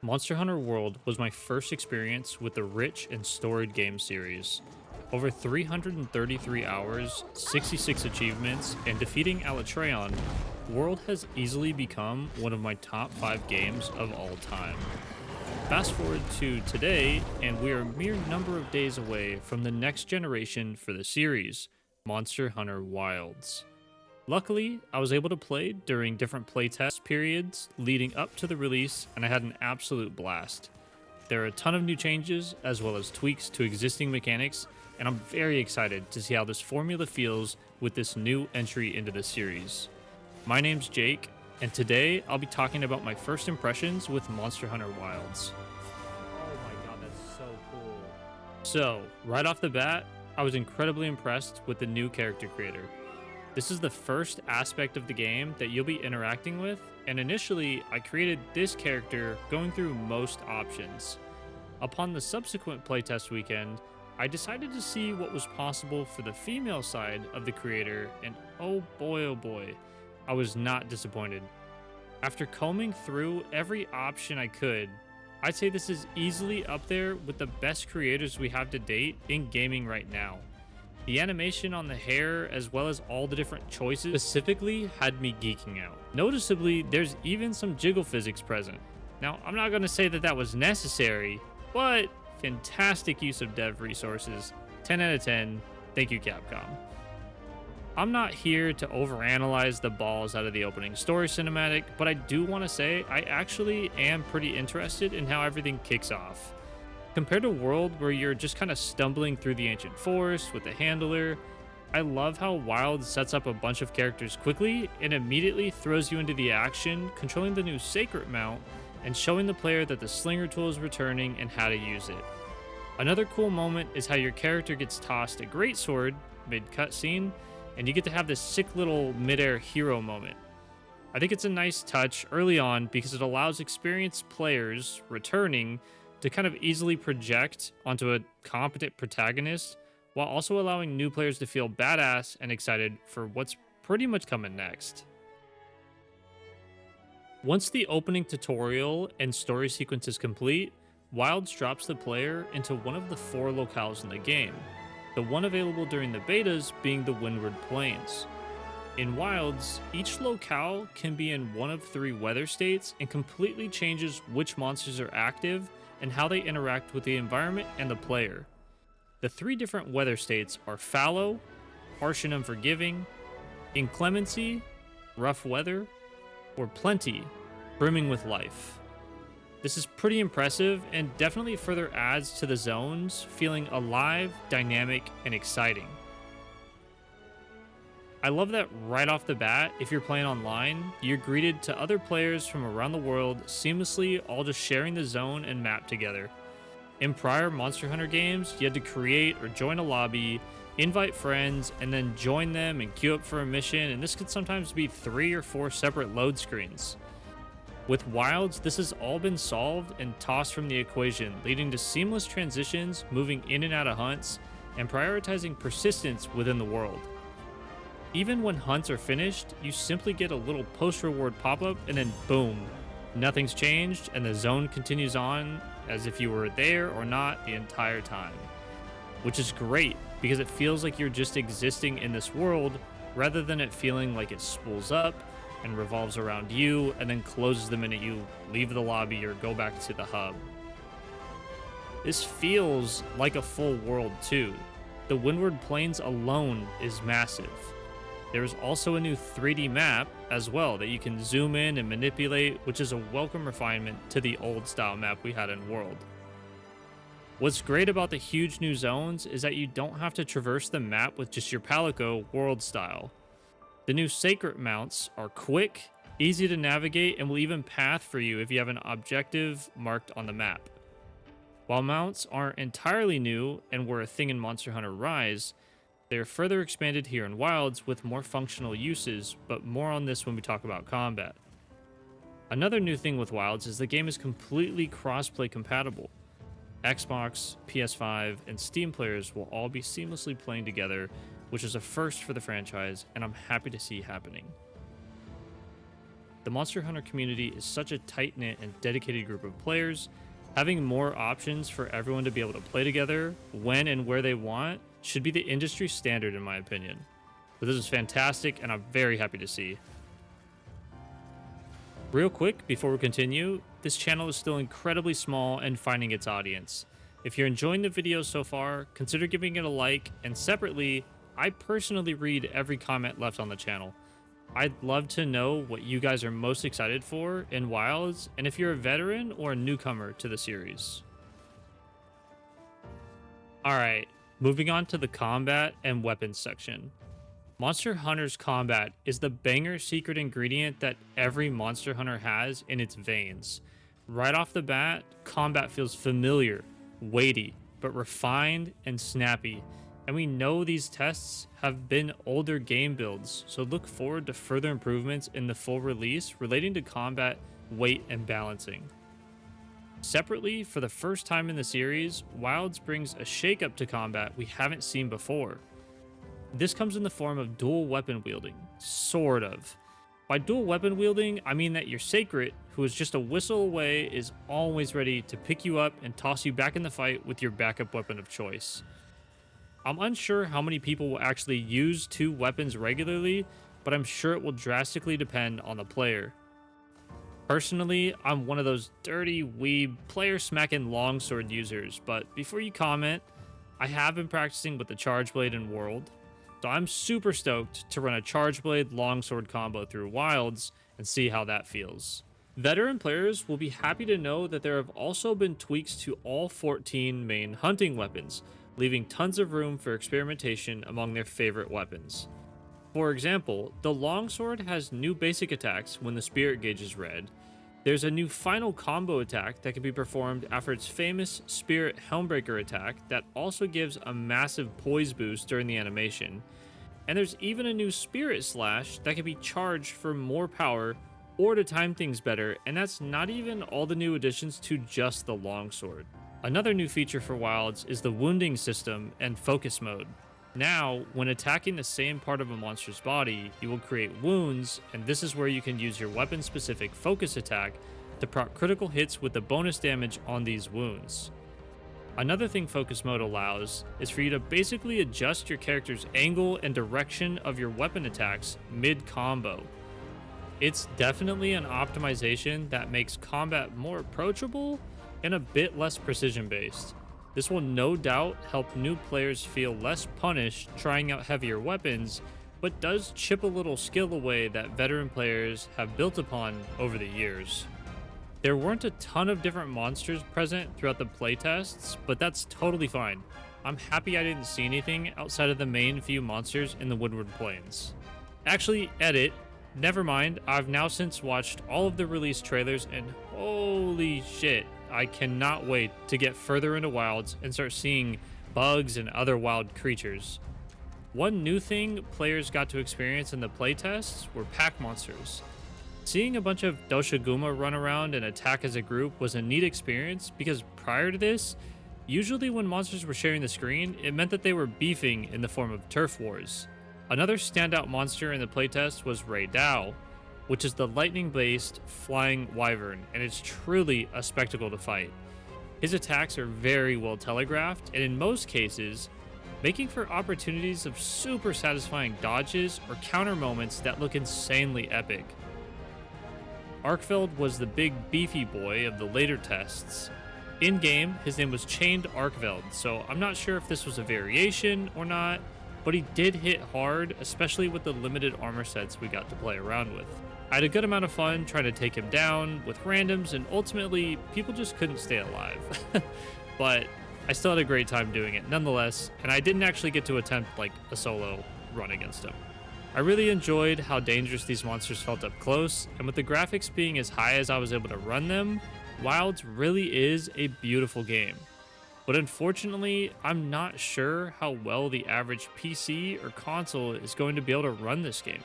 Monster Hunter World was my first experience with the rich and storied game series. Over 333 hours, 66 achievements, and defeating 𝙀�プ𝙋𝘼𝙉, World has easily become one of my top 5 games of all time. Fast forward to today, and we are a mere number of days away from the next generation for the series, Monster Hunter Wilds. Luckily, I was able to play during different playtest periods leading up to the release, and I had an absolute blast. There are a ton of new changes, as well as tweaks to existing mechanics, and I'm very excited to see how this formula feels with this new entry into the series. My name's Jake, and today I'll be talking about my first impressions with Monster Hunter Wilds. Oh my god, that's so cool. So, right off the bat, I was incredibly impressed with the new character creator. This is the first aspect of the game that you'll be interacting with, and initially I created this character going through most options. Upon the subsequent playtest weekend, I decided to see what was possible for the female side of the creator, and oh boy, I was not disappointed. After combing through every option I could, I'd say this is easily up there with the best creators we have to date in gaming right now. The animation on the hair, as well as all the different choices, specifically had me geeking out. Noticeably, there's even some jiggle physics present. Now, I'm not going to say that that was necessary, but fantastic use of dev resources. 10 out of 10. Thank you, Capcom. I'm not here to overanalyze the balls out of the opening story cinematic, but I do want to say I actually am pretty interested in how everything kicks off. Compared to World, where you're just kind of stumbling through the ancient forest with a handler, I love how Wild sets up a bunch of characters quickly and immediately throws you into the action, controlling the new Sacred Mount and showing the player that the Slinger tool is returning and how to use it. Another cool moment is how your character gets tossed a greatsword mid-cutscene, and you get to have this sick little mid-air hero moment. I think it's a nice touch early on because it allows experienced players returning to kind of easily project onto a competent protagonist, while also allowing new players to feel badass and excited for what's pretty much coming next. Once the opening tutorial and story sequence is complete, Wilds drops the player into one of the 4 locales in the game, the one available during the betas being the Windward Plains. In Wilds, each locale can be in one of 3 weather states and completely changes which monsters are active and how they interact with the environment and the player. The 3 different weather states are fallow, harsh and unforgiving, inclemency, rough weather, or plenty, brimming with life. This is pretty impressive and definitely further adds to the zones feeling alive, dynamic, and exciting. I love that right off the bat, if you're playing online, you're greeted to other players from around the world seamlessly, all just sharing the zone and map together. In prior Monster Hunter games, you had to create or join a lobby, invite friends, and then join them and queue up for a mission, and this could sometimes be 3 or 4 separate load screens. With Wilds, this has all been solved and tossed from the equation, leading to seamless transitions, moving in and out of hunts, and prioritizing persistence within the world. Even when hunts are finished, you simply get a little post-reward pop-up and then boom, nothing's changed and the zone continues on as if you were there or not the entire time. Which is great because it feels like you're just existing in this world rather than it feeling like it spools up and revolves around you and then closes the minute you leave the lobby or go back to the hub. This feels like a full world too. The Windward Plains alone is massive. There's also a new 3D map as well that you can zoom in and manipulate, which is a welcome refinement to the old style map we had in World. What's great about the huge new zones is that you don't have to traverse the map with just your palico World style. The new Sacred Mounts are quick, easy to navigate, and will even path for you if you have an objective marked on the map. While mounts aren't entirely new and were a thing in Monster Hunter Rise, they are further expanded here in Wilds with more functional uses, but more on this when we talk about combat. Another new thing with Wilds is the game is completely crossplay compatible. Xbox, PS5, and Steam players will all be seamlessly playing together, which is a first for the franchise, and I'm happy to see happening. The Monster Hunter community is such a tight-knit and dedicated group of players. Having more options for everyone to be able to play together when and where they want should be the industry standard in my opinion. But this is fantastic and I'm very happy to see. Real quick, before we continue, this channel is still incredibly small and finding its audience. If you're enjoying the video so far, consider giving it a like, and separately, I personally read every comment left on the channel. I'd love to know what you guys are most excited for in Wilds, and if you're a veteran or a newcomer to the series. Alright, moving on to the combat and weapons section. Monster Hunter's combat is the banger secret ingredient that every Monster Hunter has in its veins. Right off the bat, combat feels familiar, weighty, but refined and snappy. And we know these tests have been older game builds, so look forward to further improvements in the full release relating to combat, weight, and balancing. Separately, for the first time in the series, Wilds brings a shakeup to combat we haven't seen before. This comes in the form of dual weapon wielding, sort of. By dual weapon wielding, I mean that your Sacred, who is just a whistle away, is always ready to pick you up and toss you back in the fight with your backup weapon of choice. I'm unsure how many people will actually use two weapons regularly, but I'm sure it will drastically depend on the player. Personally, I'm one of those dirty weeb player smacking longsword users, but before you comment, I have been practicing with the Charge Blade in World, so I'm super stoked to run a Charge Blade longsword combo through Wilds and see how that feels. Veteran players will be happy to know that there have also been tweaks to all 14 main hunting weapons, leaving tons of room for experimentation among their favorite weapons. For example, the longsword has new basic attacks when the spirit gauge is red. There's a new final combo attack that can be performed after its famous Spirit Helmbreaker attack that also gives a massive poise boost during the animation. And there's even a new Spirit Slash that can be charged for more power or to time things better, and that's not even all the new additions to just the longsword. Another new feature for Wilds is the wounding system and focus mode. Now, when attacking the same part of a monster's body, you will create wounds, and this is where you can use your weapon-specific focus attack to proc critical hits with the bonus damage on these wounds. Another thing focus mode allows is for you to basically adjust your character's angle and direction of your weapon attacks mid-combo. It's definitely an optimization that makes combat more approachable and a bit less precision-based. This will no doubt help new players feel less punished trying out heavier weapons, but does chip a little skill away that veteran players have built upon over the years. There weren't a ton of different monsters present throughout the playtests, but that's totally fine. I'm happy I didn't see anything outside of the main few monsters in the Woodward Plains. Actually, edit. Never mind, I've now since watched all of the release trailers and holy shit, I cannot wait to get further into Wilds and start seeing bugs and other wild creatures. One new thing players got to experience in the playtests were pack monsters. Seeing a bunch of Doshaguma run around and attack as a group was a neat experience because prior to this, usually when monsters were sharing the screen, it meant that they were beefing in the form of turf wars. Another standout monster in the playtest was 𝙀𝙓𝙋𝘼𝙉𝘿, which is the lightning-based flying wyvern, and it's truly a spectacle to fight. His attacks are very well telegraphed, and in most cases, making for opportunities of super satisfying dodges or counter moments that look insanely epic. 𝙀𝙀𝙋𝘼𝙉𝘿 was the big beefy boy of the later tests. In-game, his name was Chained 𝙀𝙀𝙁𝑉𝑒𝑙𝑑, so I'm not sure if this was a variation or not, but he did hit hard, especially with the limited armor sets we got to play around with. I had a good amount of fun trying to take him down with randoms, and ultimately, people just couldn't stay alive. But I still had a great time doing it nonetheless, and I didn't actually get to attempt like a solo run against him. I really enjoyed how dangerous these monsters felt up close, and with the graphics being as high as I was able to run them, Wilds really is a beautiful game. But unfortunately, I'm not sure how well the average PC or console is going to be able to run this game.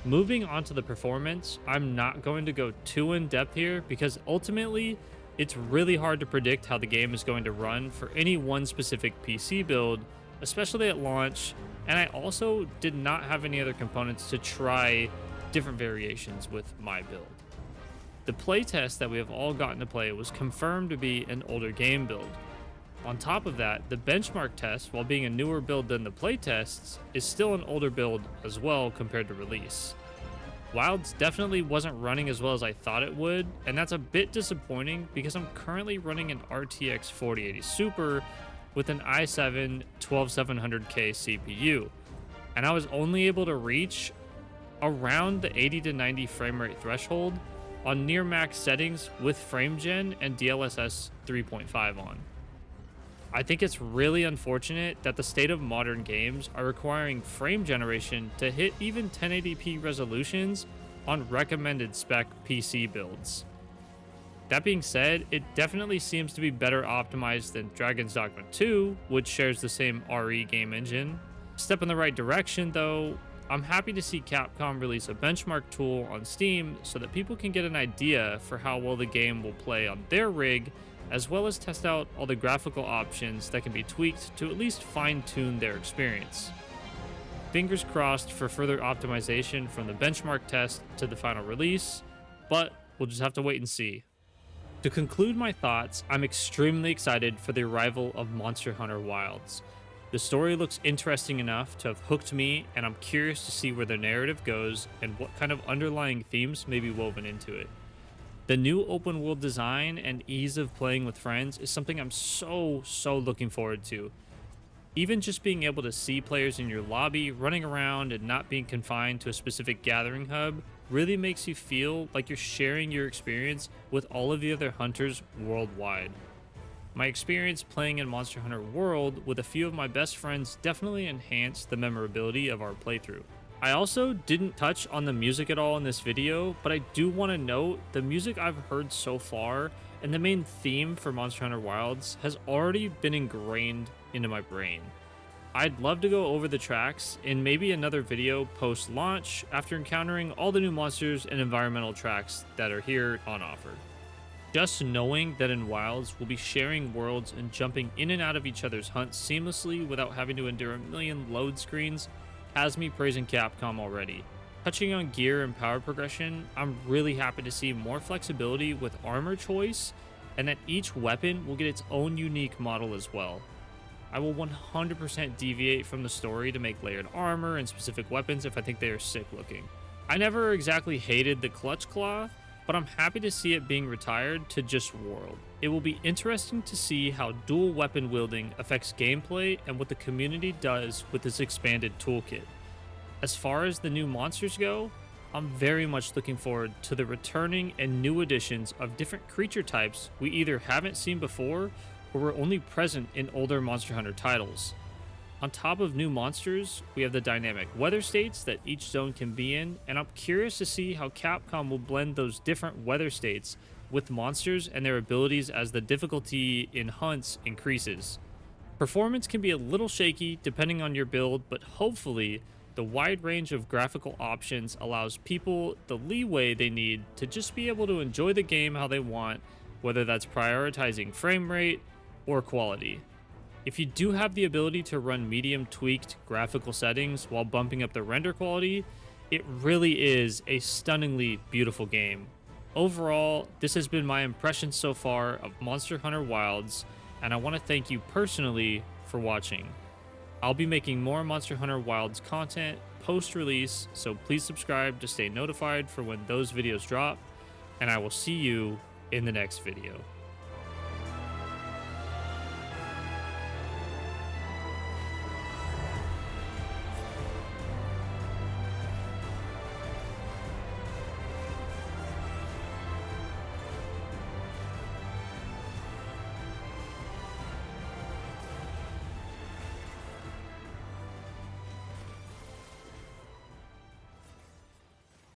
Moving on to the performance, I'm not going to go too in depth here because ultimately, it's really hard to predict how the game is going to run for any one specific PC build, especially at launch, and I also did not have any other components to try different variations with my build. The playtest that we have all gotten to play was confirmed to be an older game build. On top of that, the benchmark test, while being a newer build than the playtests, is still an older build as well compared to release. Wilds definitely wasn't running as well as I thought it would, and that's a bit disappointing because I'm currently running an RTX 4080 Super with an i7-12700K CPU, and I was only able to reach around the 80 to 90 frame rate threshold on near max settings with FrameGen and DLSS 3.5 on. I think it's really unfortunate that the state of modern games are requiring frame generation to hit even 1080p resolutions on recommended spec PC builds. That being said, it definitely seems to be better optimized than Dragon's Dogma 2, which shares the same RE game engine. Step in the right direction though. I'm happy to see Capcom release a benchmark tool on Steam so that people can get an idea for how well the game will play on their rig, as well as test out all the graphical options that can be tweaked to at least fine-tune their experience. Fingers crossed for further optimization from the benchmark test to the final release, but we'll just have to wait and see. To conclude my thoughts, I'm extremely excited for the arrival of Monster Hunter Wilds. The story looks interesting enough to have hooked me, and I'm curious to see where the narrative goes and what kind of underlying themes may be woven into it. The new open world design and ease of playing with friends is something I'm so looking forward to. Even just being able to see players in your lobby running around and not being confined to a specific gathering hub really makes you feel like you're sharing your experience with all of the other hunters worldwide. My experience playing in Monster Hunter World with a few of my best friends definitely enhanced the memorability of our playthrough. I also didn't touch on the music at all in this video, but I do want to note the music I've heard so far and the main theme for Monster Hunter Wilds has already been ingrained into my brain. I'd love to go over the tracks in maybe another video post-launch after encountering all the new monsters and environmental tracks that are here on offer. Just knowing that in Wilds we'll be sharing worlds and jumping in and out of each other's hunts seamlessly without having to endure a million load screens has me praising Capcom already. Touching on gear and power progression, I'm really happy to see more flexibility with armor choice and that each weapon will get its own unique model as well. I will 100% deviate from the story to make layered armor and specific weapons if I think they are sick looking. I never exactly hated the Clutch Claw, but I'm happy to see it being retired to just World. It will be interesting to see how dual weapon wielding affects gameplay and what the community does with this expanded toolkit. As far as the new monsters go, I'm very much looking forward to the returning and new additions of different creature types we either haven't seen before or were only present in older Monster Hunter titles. On top of new monsters, we have the dynamic weather states that each zone can be in, and I'm curious to see how Capcom will blend those different weather states with monsters and their abilities as the difficulty in hunts increases. Performance can be a little shaky depending on your build, but hopefully the wide range of graphical options allows people the leeway they need to just be able to enjoy the game how they want, whether that's prioritizing frame rate or quality. If you do have the ability to run medium tweaked graphical settings while bumping up the render quality, it really is a stunningly beautiful game. Overall, this has been my impression so far of Monster Hunter Wilds, and I want to thank you personally for watching. I'll be making more Monster Hunter Wilds content post-release, so please subscribe to stay notified for when those videos drop, and I will see you in the next video.